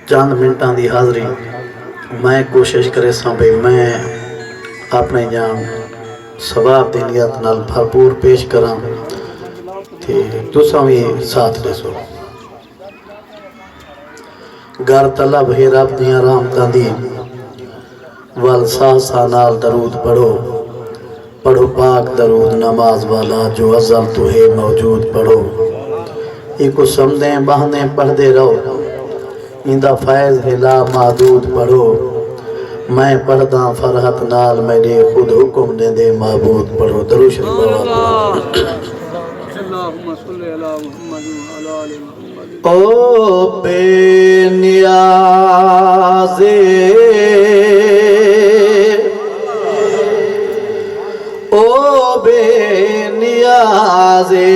چند منٹاں دی حاضری میں کوشش کرے ساں بھئی میں اپنے جان ثواب دی نیت نال بھرپور پیش کراں تے تساں بھی ساتھ دے سو گر طلب ہے رب دیاں رحمتاں دی وال سا نال درود پڑھو پڑھو پاک درود نماز والا جو ازل تو ہے موجود پڑھو ایک کو سمدیں بہنے پڑھ دے رہو اندہ فیض ہے لا محدود پڑھو میں پڑھدا فرحت نال میرے خود حکم دے دے معبود پڑھو درود شریف اللہم صلی علی محمد وعلی آل محمد او بے نیازے او بے نیازے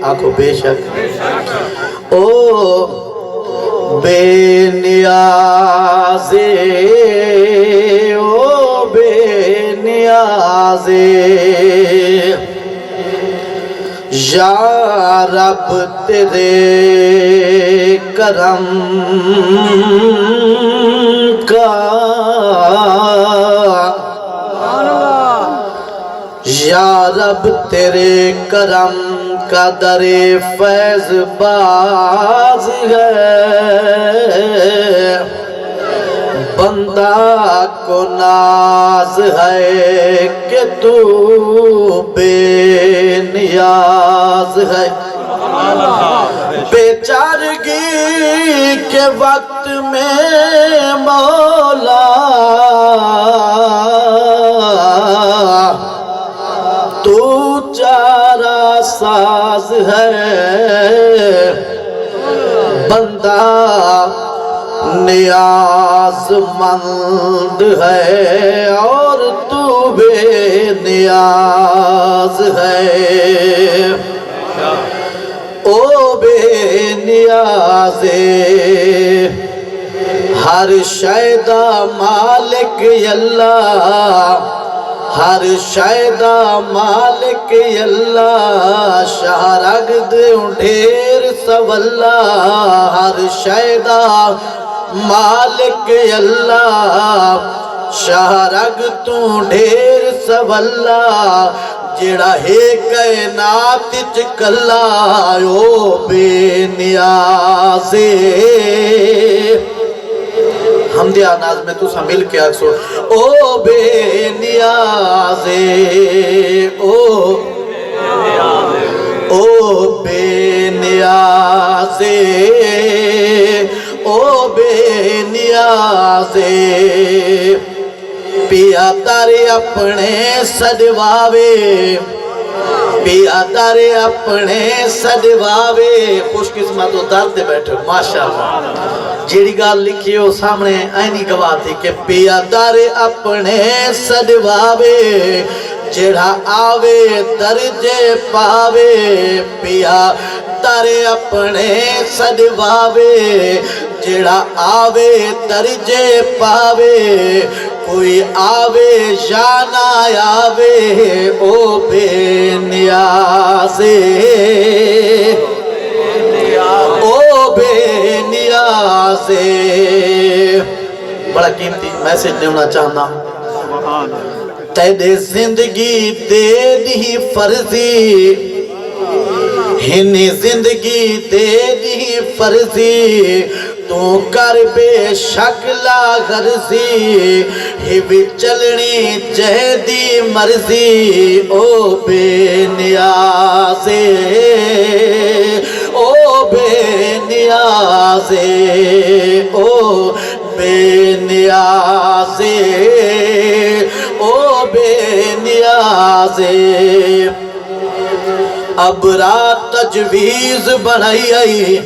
آنکھو بے شک او بے نیازے او بے نیازے یا رب تیرے کرم کا یا رب تیرے کرم کا در فیض باز ہے بندہ کو ناز ہے کہ تو بے نیاز ہے بیچارگی کے وقت میں مولا تو چارہ ساز ہے بندہ نیاز مند ہے اور تو بے نیاز ہے او بے نیازے ہر شیدہ مالک اللہ ہر شیدہ مالک اللہ شہرگد ڈھیر سواللہ ہر شیدہ مالک اللہ شہرگ تو ڈھیر سواللہ جڑا ہے کائنات چکلا او بے نیازے حمدیہ ناز میں تو سا مل کے اکسو او بے نیازے او بے نیازے او بے نیازے پیا تارے اپنے سدواوے پیا تارے اپنے سدواوے خوش قسمت و درد بیٹھو ماشاءاللہ جیڑی گال لکھی ہو سامنے اینی گواہ تھی کہ پیا تارے اپنے سدواوے جڑا آوے درجے پاوے پیا تارے اپنے سدواوے جڑا آوے درجے پاوے کوئی آوے یا نہ آوے او بے نیازے او بے نیازے بڑا قیمتی میسج دینا چاہنا تیرے زندگی دے دی فرضی ہنی زندگی دے دی فرضی تو کر بے شکلہ غرضی ہی بھی چلنی جہدی مرضی او بے نیازے او بے نیازے او بے نیازے او بے نیازے اب رات تجویز بنائی آئی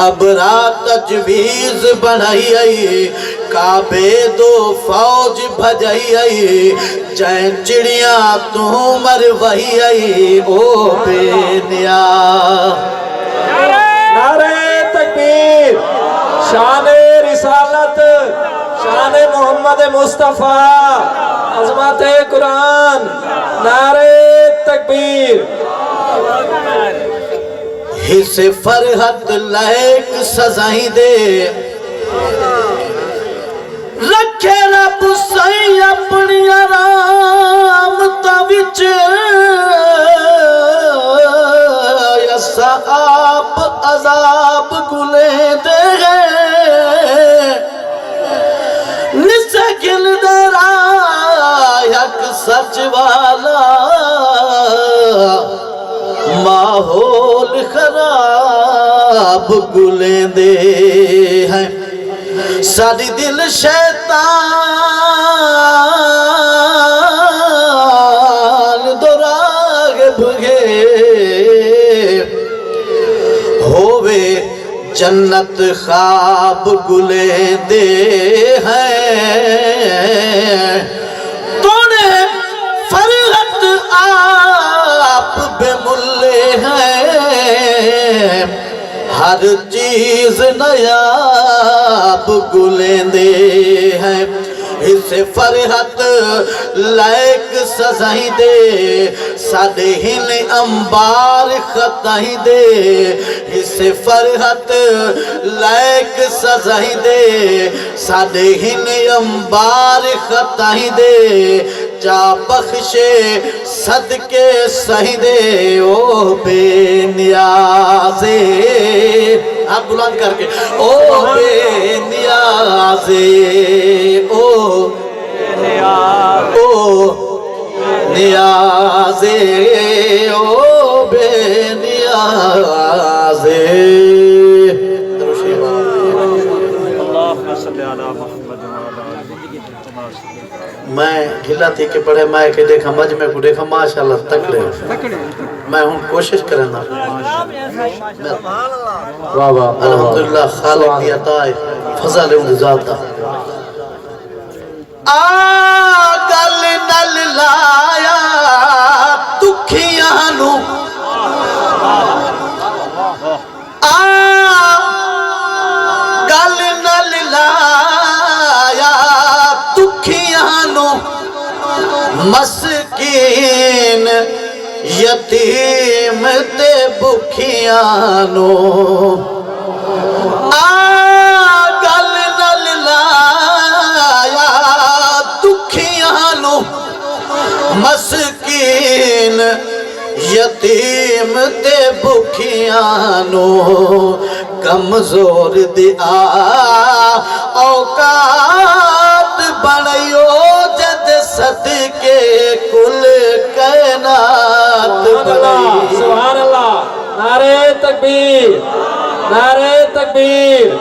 اب رات تجویز بنائی آئی کعبے دو فوج بھجائی آئی جائیں چڑیاں تو مروائی آئی او بے نیاز نعرہ تکبیر شان رسالت شان محمد مصطفیٰ عظمت قرآن نعرہ تکبیر حصے فرحت لائق سزائیں دے رکھے رب سائیں اپنی آرامتاں وچ یسا آپ عذاب گلے دے نسے گل دے رایک سچ والا ماحول خراب گلیں دے ہیں ساری دل شیطان دوراغ بھگے ہووے جنت خواب گلیں دے ہیں تونے فرحت آپ بے ملے ہیں ہر چیز نیاب گلیں دے ہیں اسے فرحت لائق سزائیں دے ساڑے ہن انبار خطائیں دے اسے فرحت لائق سزائیں دے ساڑے ہن انبار خطائیں دے جا بخشے صدقے سہی دے او بے نیازے آپ بلند کر کے او بے نیازے او نیازے او بے نیازے میں گھلا تھی کہ پڑھے میں کہ دیکھا مجمع کو دیکھا ماشاءاللہ تکڑے میں ہوں کوشش کرنا الحمدللہ خالق دی عطا فضل ان ذاتا آگل نل لایا دکھیاں نو آگل نل لایا دکھیاں نو مسکین یتیم تے بکھیاں نو آگل نل لایا دکھیاں نو مسکین یتیم تے بکھیاں نو کمزور دیا اوقات بنیو جد صدقے کل کائنات بنائی سبحان اللہ نعرہ تکبیر نعرہ تکبیر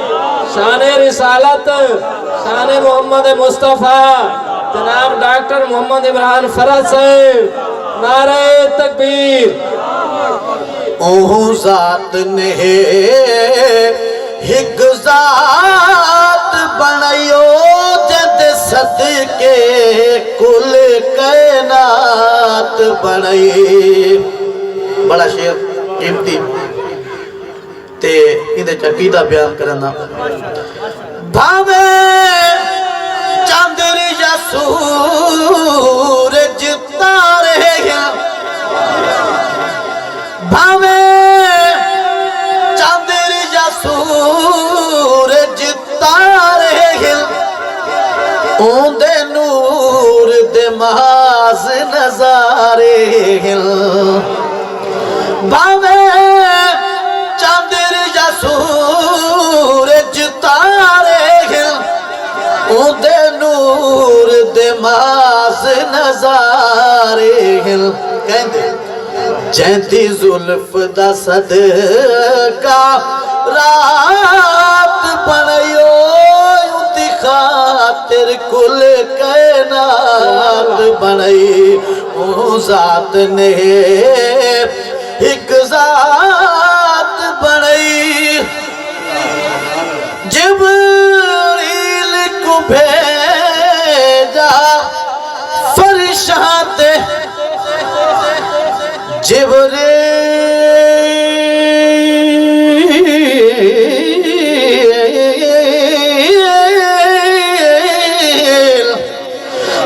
شان رسالت شان محمد مصطفیٰ جناب ڈاکٹر محمد عمران فرد صاحب نعرہ تکبیر اوہ ذات نے ہک ذات بنائیو جد صدقے کل کائنات بنائی بڑا شعر قیمتی تے اندھے چقیدہ بیان کرنا بھاوے چاندر یا سورج تارے ہیں بھاوے چاندر یا سورج تارے ہیں اون دے نور دے محاذ نظارے ہیں بھاوے چاندر یا سورج تارے ہیں اون دے نور دے محاذ نظارے ہیں کہندے جہتی ظلف دا صدقہ رات بنائیو اندھی خاطر کل کائنات بنائی او ذات نے ایک ذات بنائی جبریل کو بھیجا فرشاں تے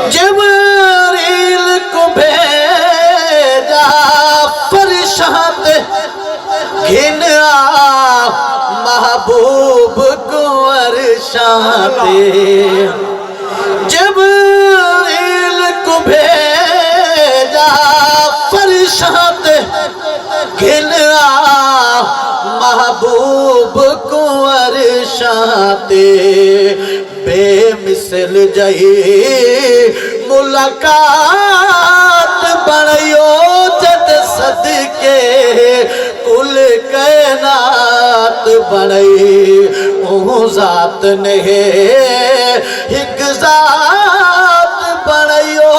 جبریل کو بھیجا فرشاں تے گھن آ محبوب کو عرشاتے جبریل کو بھیجا فرشاتے گھن آ محبوب کو عرشاتے بے مثل جئی ملاقات بڑیو جد صدقے کل کائنات بڑی او ذات نہیں ایک ذات بڑیو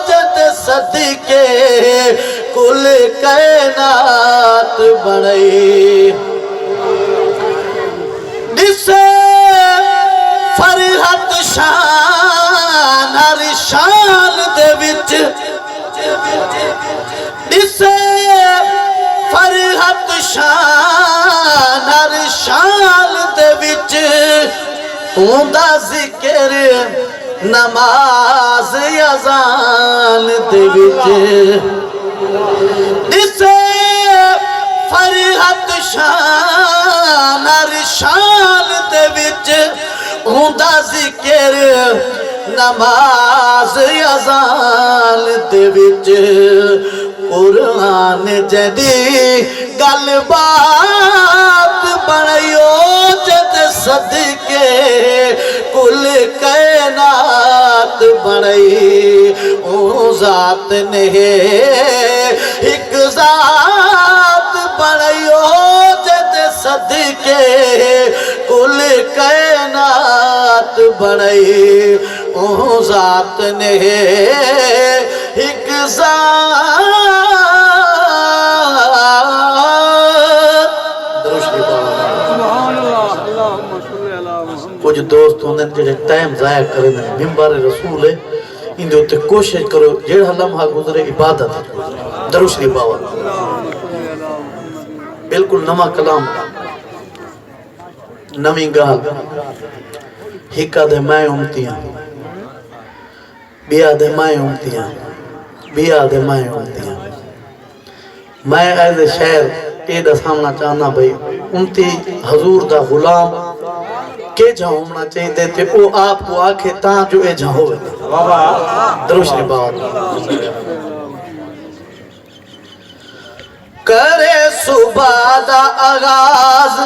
جد صدقے کل کائنات بڑی جسے فرحت شان ہر شان دے وچ جسے فرحت شان ہر شان دے وچ اوندا ذکر نماز اذان دے وچ جسے فرحت شان ہر شان دے وچ اوندا ذکر نماز اذان دے وچ قرآن جدی گل بات بنیو جد صدقے کل کائنات بنی او ذات نہیں ایک ذات بنیو جد صدقے کل کائنات بنی او ذات نہیں ایک ذات کچھ دوست ہونے جڑے ٹائم ضائع کریں ممبر رسول ہے ان دے اتے کوشش کرو جڑا لمحہ گزرے عبادت گزرے درود شریف پاو بالکل نواں کلام نویں گال ہکا دے میں امتیاں بیا دے میں امتیاں بیا دے میں امتیاں میں ایز شہر اے دا سامنا چاہنا بھئی امتی حضور دا غلام کہ جہاں ہونا چاہیے دیتے او آپ کو آکھے تاں جو اے جہاں ہوئے درود شریف پاو کرے صبح دا آغاز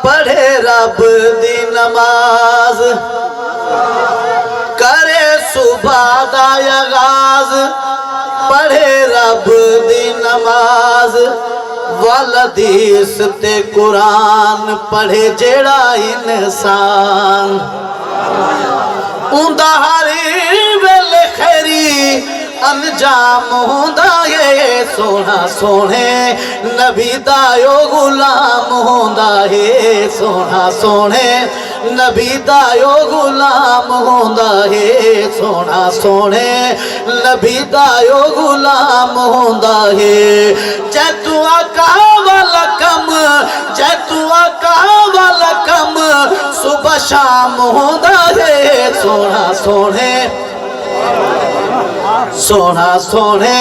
پڑھے رب دی نماز کرے صبح دا آغاز پڑھے رب دی نماز والحدیث تے قرآن پڑھے جیڑا انسان اوندا ہری ویل خیری انجام ہوندا ہے سونا سونے نبی دایو غلام ہوندا ہے سونا سونے نبی دایو غلام ہوندا ہے سونا سونے نبی دایو غلام ہوندا ہے جے تو آقا والا کم جے تو آقا والا کم صبح شام ہوندا ہے سونا سونے سونا سونے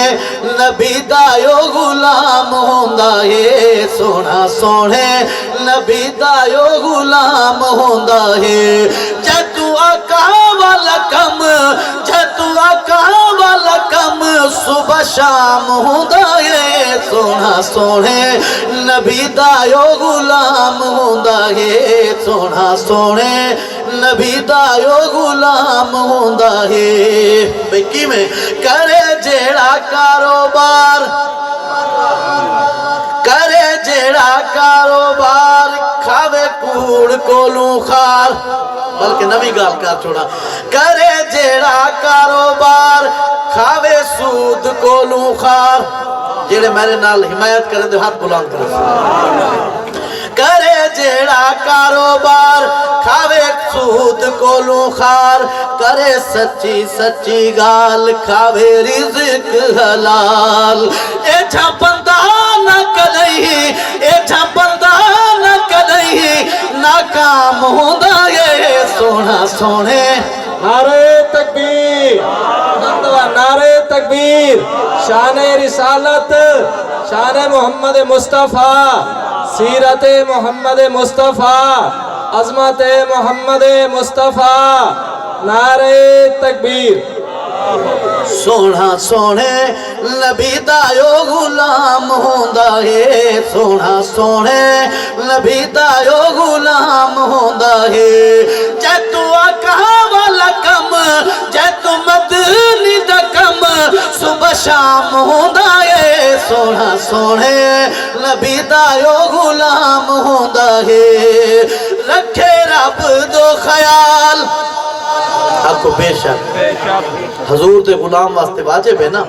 نبی دایو غلام ہوندا ہے سونا سونے نبی دایو غلام ہوندا ہے جے تو آقا والا کم جے تو آقا والا کم صبح شام ہوندا ہے سونا سونے نبی دایو غلام ہوندا ہے سونا سونے نبی دایو غلام ہوندا ہے بھئی کی میں کرے جیڑا کاروبار کرے جیڑا کاروبار کھاوے کوڑ کولوں خار بلکہ نوی گال کر چھوڑا کرے جیڑا کاروبار کھاوے سود کولوں خار جیڑے میرے نال حمایت کریں دے ہاتھ بلند کریں کرے جیڑا کاروبار کھاوے سود کولوں خار کرے سچی سچی گال کھاوے رزق حلال اے جھا بندہ نہ کدئی اے جھا بندہ نہ کدئی ناکام ہوندا ہے سونا سونے نعرہ تکبیر نعرہ تکبیر شان رسالت شان محمد مصطفیٰ سیرت محمد مصطفیٰ عظمت محمد مصطفیٰ نعرہ تکبیر سونا سونے نبی دا یو غلام ہوندا ہے سونا سونے نبی دا یو غلام ہوندا ہے جے تو آقا والا کم جے تو مدنی دا کم صبح شام ہوندا ہے سونا سونے نبی دا یو غلام ہوندا ہے رکھے رب دو خیال آپ کو بے شک حضور دے غلام واسطے واجب ہے نا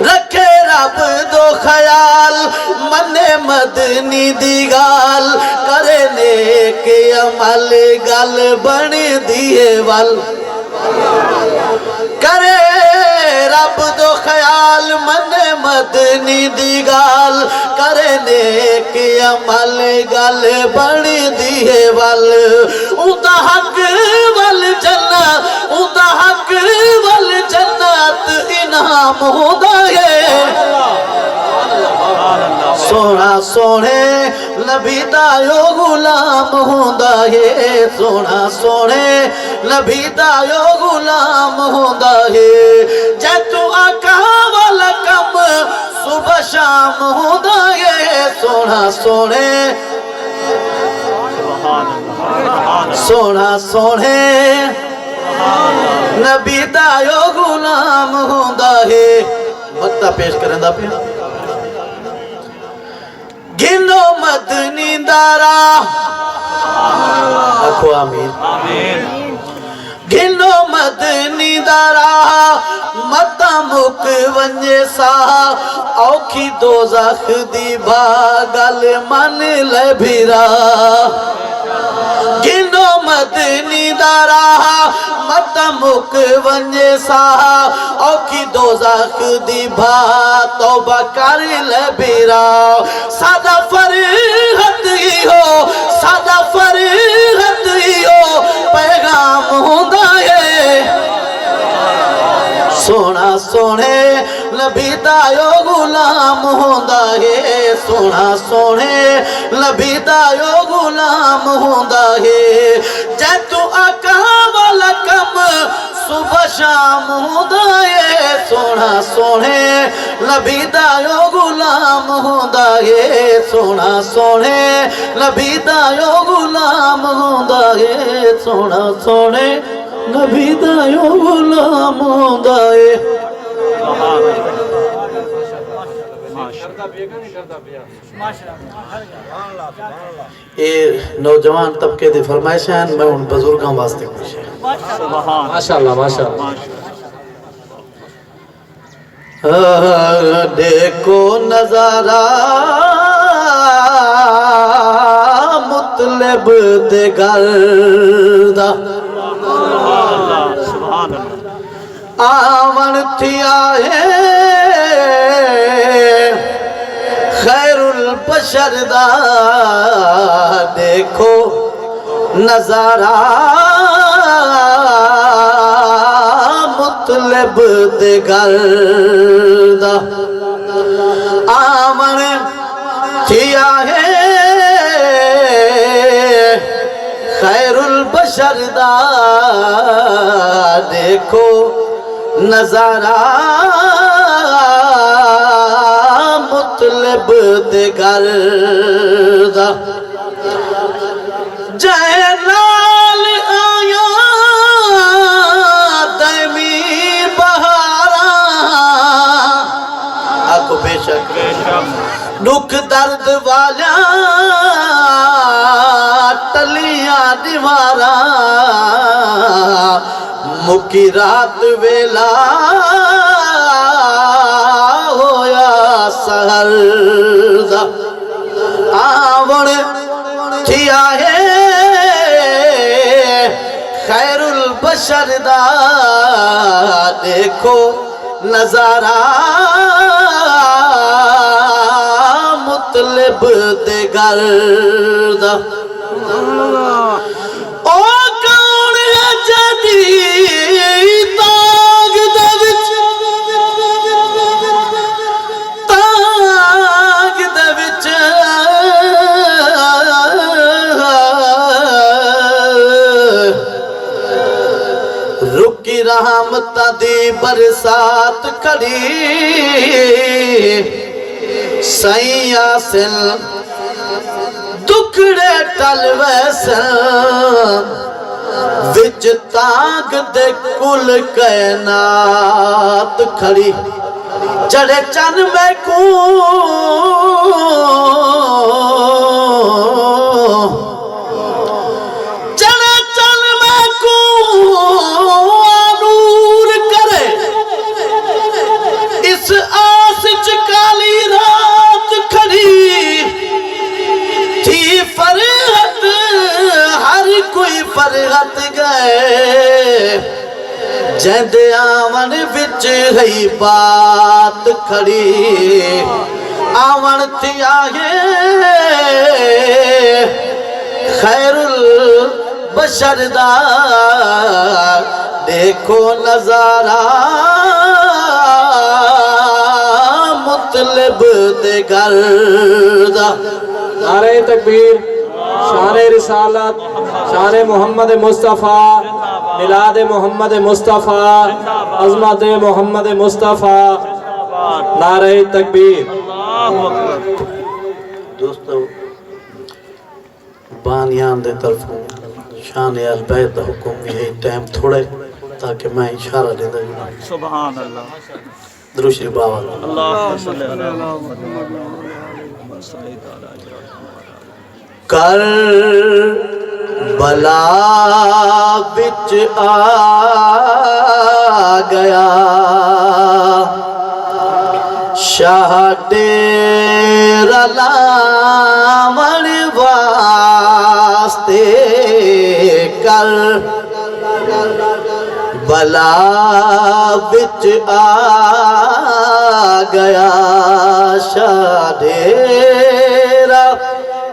رکھے رب دو خیال منے مدنی دی گال کرے نیک عمل گل بن دیے وال کرے رب دو خیال منے مدنی دی گال کرے نیک عمل گل بن دیے وال اوندا حق وال جنت اوندا حق وال جنت انعام ہوندا ہے سونا سونے نبی دا یو غلام ہوندا ہے سونا سونے نبی دا یو غلام ہوندا ہے جے تو آقا والا کم صبح شام ہوندا ہے سونا سونے سونا سونے نبی دا یو غلام ہوندا ہے وقتہ پیش کریں دا پیا گنو مدنی دارا آکھو آمین گنو مدنی دارا متا مک ونجے سا اوکھی دوزخ دی بھاگل من لے بھیرا گنو مدنی دارا متا مک ونجے سا اوکھی دوزخ دی بھا توبہ کر لے بھیرا سادہ فرحت ہی ہو سادہ فرحت ہی ہو پیغام ہوندا ہے سونا سونے نبی دا یو غلام ہوندا ہے سونا سونے نبی دا یو غلام ہوندا ہے جے تو آقا والا کم صبح شام ہوندا ہے سونا سونے نبی دا یو غلام ہوندا ہے سونا سونے نبی دا یو غلام ہوندا ہے سونا سونے نبی دا یو غلام ہوندا ہے یہ نوجوان طبقے دی فرمائشیں ہیں میں ان بزرگاں واسطے خوش ہے ماشاءاللہ ماشاءاللہ دیکھو نظارہ مطلب دے گردہ آمن تھیا ہے خیر البشر دا دیکھو نظارہ مطلب دے گردہ آمن تھیا ہے خیر البشر دا دیکھو نظارہ مطلب دے گردہ جائے نال آیا دائمی بہارا آکھو بے شک دکھ درد والا ٹلیاں دیوارا مکی رات ویلا ہویا سہر دا آون تھیا ہے خیر البشر دا دیکھو نظارہ مطلب دے گردہ او کون ہے جدی تاگ دے وچ دی برسات کھڑی سائیں آسن دکھڑے ٹل ویسن وچ تانگ دے کل کائنات کھڑی جڑے چن میں کو جڑے چن میں کو نور کرے اس آس چکالی رات کھڑی تھی فرحت ہر کوئی فرحت گئے جہد آون وچ ہے بات کھڑی آون تھی آگے خیر البشر دا دیکھو نظارہ مطلب دے گھر دا نعرہ تکبیر شان رسالت شان محمد مصطفیٰ میلاد محمد مصطفیٰ عظمت محمد مصطفیٰ نعرہ تکبیر دوستو بانیان دے طرف شان اہل بیت دا حکم یہ ٹائم تھوڑے تاکہ میں اشارہ دے دوں سبحان اللہ درود شریف باوا اللہم صلی اللہ علیہ وسلم کر بلا بچ آ گیا شاہ ڈیرہ لامڑ واسطے کر بلا بچ آ گیا شاہ ڈیرہ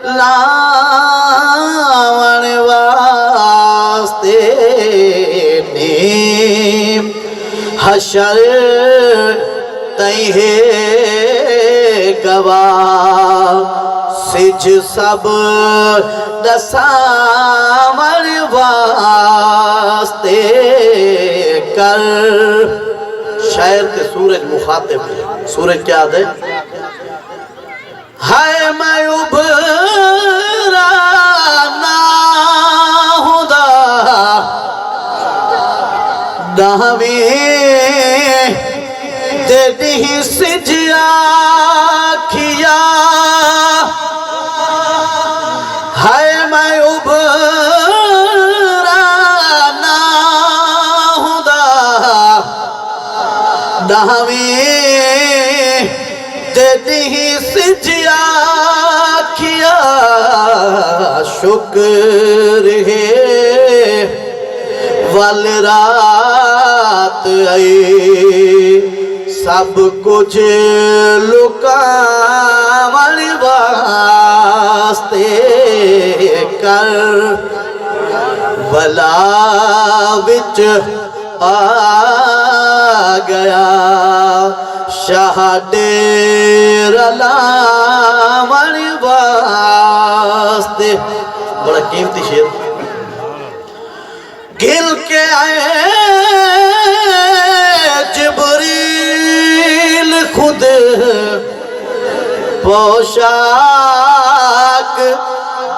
لاون واسطے نیم حشر تئیں ہے گواہ سج سب دسامر واسطے کر شاعر کے سورج مخاطب ہے سورج کیا ہے ہائے میں ابھرا نہ ہدا دہویں دے دی سجیا کھیا ہائے میں ابھرا نہ ہدا دہویں دے دی سجیا کیا شکر ہے ول رات آئی سب کچھ لکاون واسطے کر بلا وچ آ گیا شاہ ڈیرہ لاون واسطے بڑا قیمتی شعر گل کے آئے جبریل خود پوشاک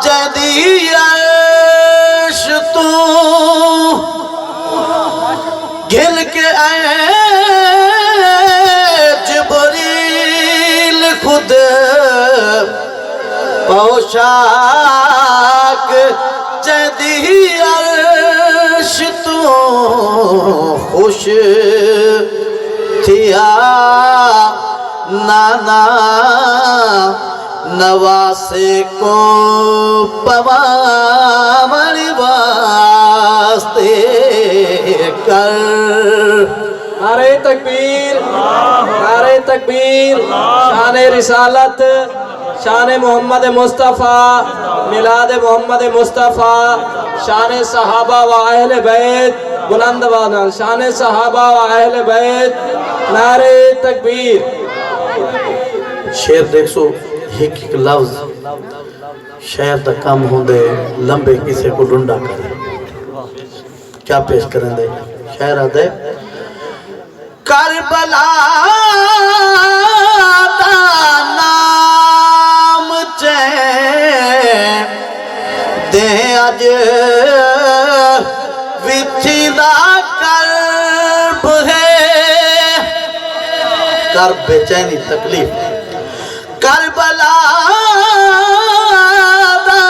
جدی عرش تو گل کے آئے جبریل خود پوشاک جدی عرش تو خوش تھیا نانا نواسے کو پوامر واسطے کر نعرہ تکبیر نعرہ تکبیر شان رسالت شان محمد مصطفیٰ میلاد محمد مصطفیٰ شان صحابہ و اہل بیت بلند بانا شان صحابہ و اہل بیت نعرہ تکبیر شعر دیکھ سو ایک ایک لفظ شعر تک کم ہوں دے لمبے کسے کو ڈنڈا کرے کیا پیش کریں دے شعر آدھے کربلا دا نام چین دے اج وچھی دا کرب ہے کرب بے چینی تکلیف کربلا دا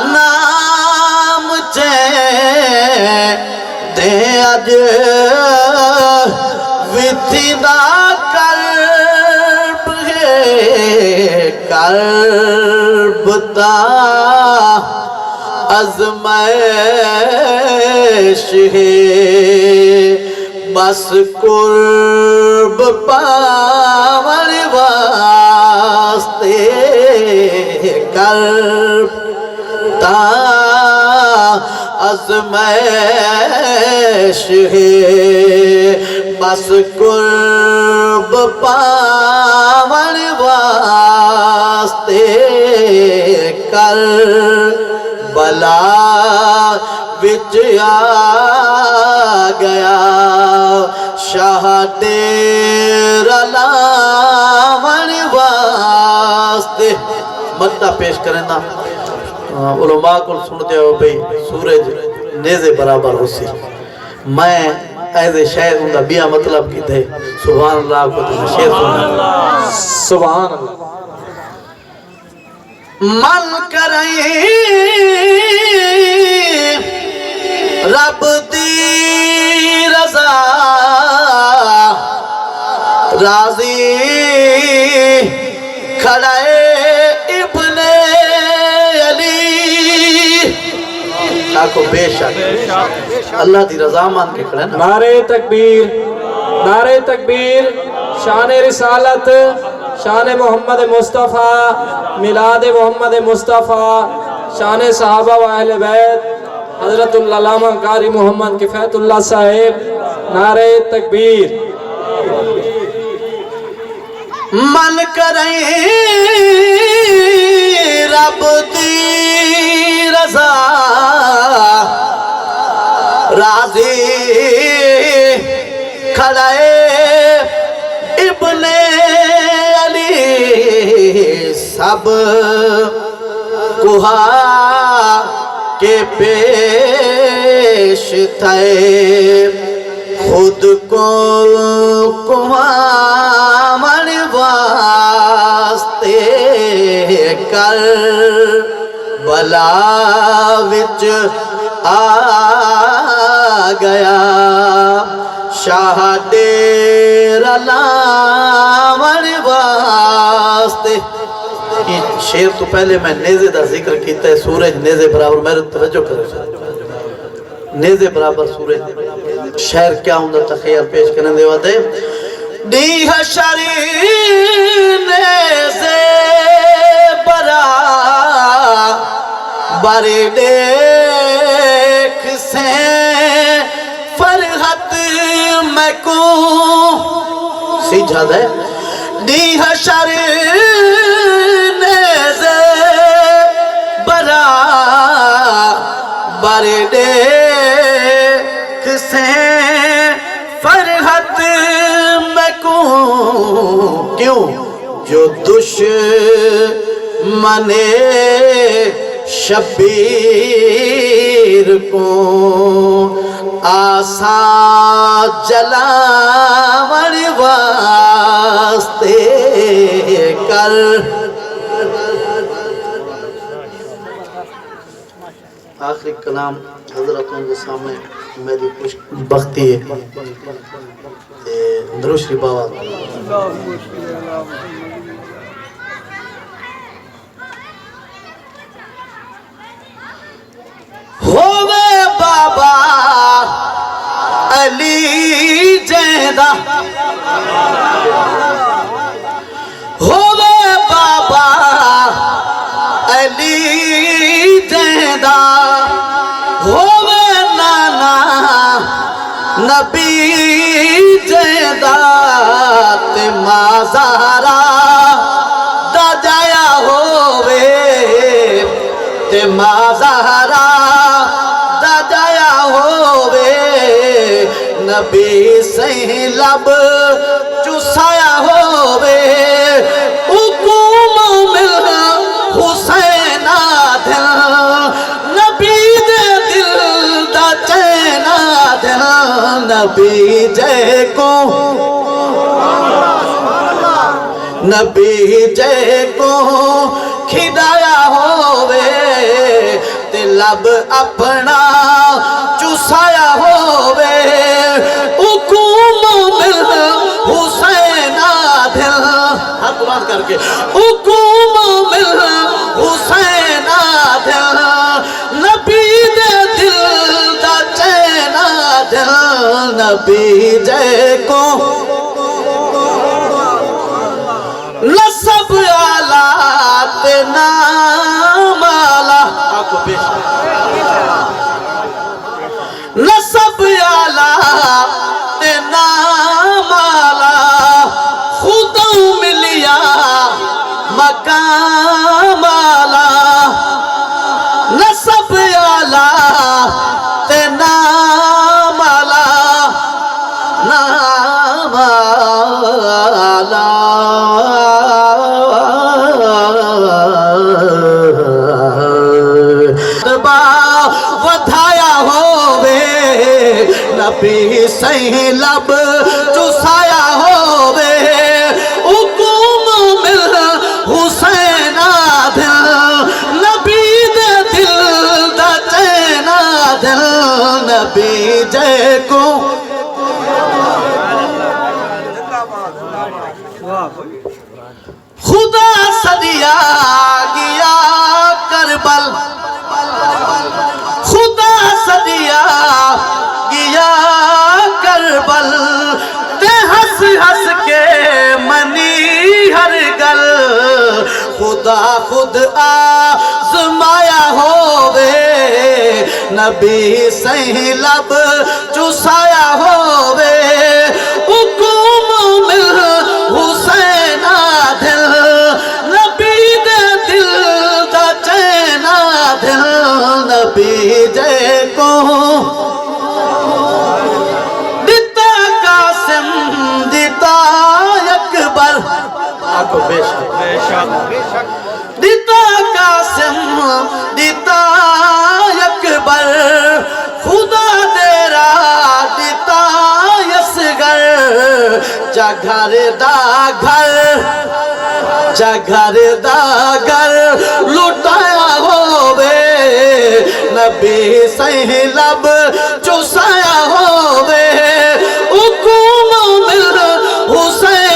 نام چین دے اج وچھی دا کرب ہے کرب دا ازمائش ہے بس قرب پاور واسطے کرب تا ازمائش ہے بس قرب پاور واسطے کربلا وچ آ گیا شاہ ڈیرہ لاون واسطے مدہ پیش کریں نا علماء کو سنتے ہو بھئی سورج نیزے برابر ہو سی میں ایسے شہر ہوں دا بیا مطلب کی تھے سبحان اللہ کو تمہیں شیر سننا سبحان اللہ من کریں رب دی رضا راضی کھڑے ابن علی آکو بے شک اللہ دی رضا مان کے کھڑے نا نعرہ تکبیر نعرہ تکبیر شان رسالت شان محمد مصطفیٰ میلاد محمد مصطفیٰ شان صحابہ و اہل بیت حضرت العلامہ قاری محمد کفایت اللہ صاحب نعرہ تکبیر من کریں رب دی رضا راضی کھڑے ابن علی سب کوہا کے پیش تھے خود کو کوہامر واسطے کربلا وچ آ گیا شاہ ڈیرہ لاون واسطے شیر تو پہلے میں نیزے دا ذکر کیتا ہے سورج نیزے برابر میرے توجہ کرو نیزے برابر سورج شہر کیا ہوں دا تخیل پیش کرنے دے وعدے دی حشری نیزے برابر دیکھ سے فرحت میں کو سیجھا دے دی حشر نیزے برابر دیکھ سے فرحت میں کو کیوں جو دشمن شبیر کو آسان جلاور واسطے کر آخری کلام حضرتوں کے سامنے میری خوش بختی ہے درود شریف آواز ہووے بابا علی جیدہ ہووے بابا علی جیدہ ہووے نانا نبی جیدہ تے مازارا دا جایا ہووے تے مازارا دا جایا ہووے نبی سہی لب چسایا ہووے حکوم مل حسین دل نبی دے دل دا چینا دل نبی جے کو نبی جے کو کھدایا ہووے تے لب اپنا چسایا ہووے حکوم مل حسین دل ہاتھ بات کر کے حکوم مل حسین دل نبی دے دل دا چینا دل نبی جے کو نصب آلات نام آلہ نصب آلات نام آلہ خدا ملیا مقام آلہ نصب آلات نام آلہ نام آلہ ودھایا ہووے نبی سہی لب چسایا ہووے حکوم مل حسین دل نبی دے دل دا چینا دل نبی جے کو خدا صدیا گیا کربل خدا صدیا گیا کربل تے ہنس ہنس کے منی ہر گل خدا خود آزمایا ہووے نبی سہی لب چسایا ہووے حکوم مل حسین دل نبی دے دل دا چینا دل نبی جے کو دیتا قاسم دیتا اکبر آکو بے شک دیتا قاسم دیتا اکبر خدا دیرا دیتا یسگر جا گھر دا گھر جا گھر دا گھر لٹایا ہووے نبی سہی لب چسایا